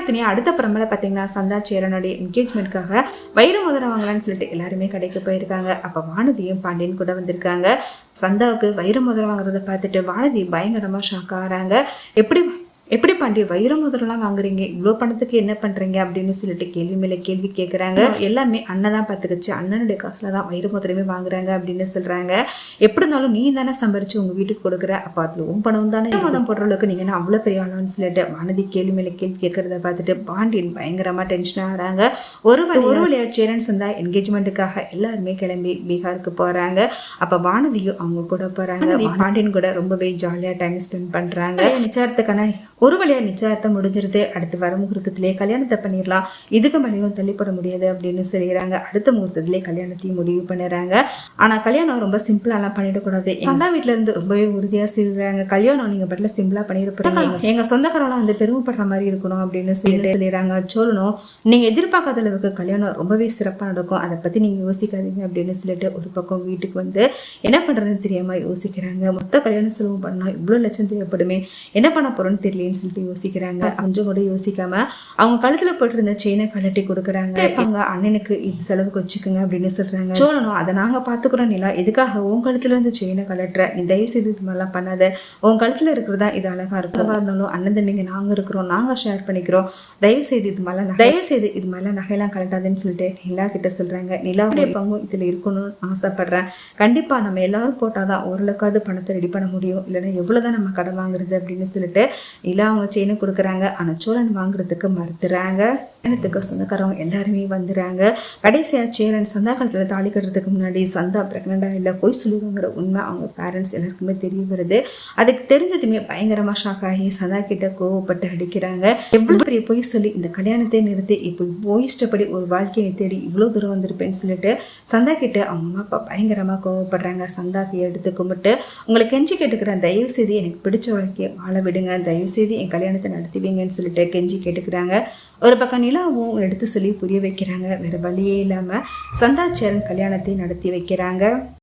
கல்யாணத்தினையும் அடுத்த புறமேல பார்த்தீங்கன்னா சந்தா சேரனுடைய என்கேஜ்மெண்ட்காக வைர மோதிரம் வாங்கலான்னு சொல்லிட்டு எல்லாருமே கடைக்கு போயிருக்காங்க. அப்போ வானதியும் பாண்டியன் கூட வந்திருக்காங்க. சந்தாவுக்கு வைர மோதிரம் வாங்குறத பார்த்துட்டு வானதி பயங்கரமாக ஷாக் ஆகிறாங்க. எப்படி பாண்டி வைர மோதிரம்லாம் வாங்குறீங்க, இவ்வளோ பணத்துக்கு என்ன பண்ணுறீங்க அப்படின்னு சொல்லிட்டு கேள்வி மேலே கேள்வி கேட்குறாங்க. எல்லாமே அண்ணன் தான் பார்த்துக்கிச்சு, அண்ணனுடைய காசில் தான் வைர மோதிரமே வாங்குறாங்க அப்படின்னு சொல்கிறாங்க. எப்படி இருந்தாலும் நீ தானே சம்பாரிச்சு உங்கள் வீட்டுக்கு கொடுக்குற, அப்போ அதில் உன் பணம் தானே மதம் போடுற அளவுக்கு நீங்கள் என்ன அவ்வளோ பெரிய ஆளான்னு சொல்லிட்டு வானதி கேள்வி மேலே கேள்வி கேட்குறத பார்த்துட்டு பாண்டியன் பயங்கரமாக டென்ஷன் ஆகிறாங்க. ஒரு வழியாக சேரன் சந்தா என்கேஜ்மெண்ட்டுக்காக எல்லாருமே கிளம்பி பீகாருக்கு போகிறாங்க. அப்போ வானதியும் அவங்க கூட போகிறாங்க. பாண்டியன் கூட ரொம்பவே ஜாலியாக டைம் ஸ்பெண்ட் பண்ணுறாங்க. நிச்சயத்துக்கான ஒரு வழியா நிச்சயத்தை முடிஞ்சிருது. அடுத்து வர முகூர்த்தத்திலே கல்யாணத்தை பண்ணிடலாம், இதுக்கு மேலேயும் தள்ளிப்பட முடியாது அப்படின்னு சொல்லிடுறாங்க. அடுத்த முகூர்த்தத்திலே கல்யாணத்தையும் முடிவு பண்ணிடுறாங்க. ஆனால் கல்யாணம் ரொம்ப சிம்பிளாலாம் பண்ணிடக்கூடாது. சந்தா வீட்டில இருந்து ரொம்பவே உறுதியாக சொல்லிடுறாங்க, கல்யாணம் நீங்கள் பட்டில சிம்பிளாக பண்ணிருப்பீங்க, எங்கள் சொந்தக்காரெல்லாம் வந்து பெருமைப்படுற மாதிரி இருக்கணும் அப்படின்னு சொல்லிடுறாங்க. சொல்லணும் நீங்கள் எதிர்பார்க்காத அளவுக்கு கல்யாணம் ரொம்பவே சிறப்பாக நடக்கும், அதை பற்றி நீங்கள் யோசிக்காதீங்க அப்படின்னு சொல்லிட்டு ஒரு பக்கம் வீட்டுக்கு வந்து என்ன பண்ணுறதுன்னு தெரியாமல் யோசிக்கிறாங்க. மொத்த கல்யாணம் செலவு பண்ணால் இவ்வளோ லட்சம் தேவைப்படுமே, என்ன பண்ண போகிறோன்னு தெரியல சொல்லிட்டு யோசிக்கிறாங்க. கொஞ்சம் கூட யோசிக்காம அவங்க கழுத்துல போட்டிருந்த செயினை கழட்டி கொடுக்குறாங்க. அண்ணனுக்கு இது செலவுக்கு வச்சுக்கோங்க அப்படின்னு சொல்றாங்க. சொல்லணும் அதை நாங்க பாத்துக்கிறோம் நிலா, எதுக்காக உன் கழுத்துல இருந்து செயினை கழட்டுற, நீ தயவு செய்து இது மாதிரிலாம் பண்ணாத, உன் கழுத்துல இருக்கிறதா இது அழகா இருக்கும், இருந்தாலும் அண்ணன் தம்பிங்க நாங்க இருக்கிறோம், நாங்க ஷேர் பண்ணிக்கிறோம், தயவு செய்து இது மாதிரிலாம் நகையெல்லாம் கழட்டாதுன்னு சொல்லிட்டு நிலா கிட்ட சொல்றாங்க. நிலாவுடைய பங்கும் இதுல இருக்கணும்னு ஆசைப்படுறேன், கண்டிப்பா நம்ம எல்லாரும் போட்டாதான் ஓரளவுக்காவது பணத்தை ரெடி பண்ண முடியும், இல்லைன்னா எவ்வளவுதான் நம்ம கடன் வாங்குறது அப்படின்னு சொல்லிட்டு நிலா அவங்க செயினை கொடுக்குறாங்க. ஆனால் சோழன் வாங்குறதுக்கு மறுத்துறாங்க. கல்யாணத்துக்கு சொந்தக்காரவங்க எல்லாருமே வந்துடுறாங்க. கடைசியாக சேரன் சந்தா காலத்தில் தாலி கட்டுறதுக்கு முன்னாடி சந்தா ப்ரெக்னெண்டாக இல்லை போய் சொல்லுவாங்கிற உண்மை அவங்க பேரண்ட்ஸ் எல்லாருக்குமே தெரிய வருது. அதுக்கு தெரிஞ்சதுமே பயங்கரமாக ஷாக் ஆகி சந்தா கிட்ட கோவப்பட்டு அடிக்கிறாங்க. எவ்வளோ பெரிய பொய் சொல்லி இந்த கல்யாணத்தை நிறுத்தி இப்போ போய் இஷ்டப்படி ஒரு வாழ்க்கையை தேடி இவ்வளோ தூரம் வந்திருப்பேன்னு சொல்லிட்டு சந்தா கிட்ட அவங்க அம்மா அப்பா பயங்கரமாக கோவப்படுறாங்க. சந்தாக்கு எடுத்து கும்பிட்டு உங்களை கெஞ்சி கேட்டுக்கிறேன், தயவு செய்து எனக்கு பிடிச்ச வாழ்க்கையை வாழ விடுங்க, தயவு செய்து என் கல்யாணத்தை நடத்துவீங்கன்னு சொல்லிட்டு கெஞ்சி கேட்டுக்கிறாங்க. ஒரு பக்கம் நிலாவும் எடுத்து சொல்லி புரிய வைக்கிறாங்க. வேற வழியே இல்லாம சந்தா சேரன் கல்யாணத்தை நடத்தி வைக்கிறாங்க.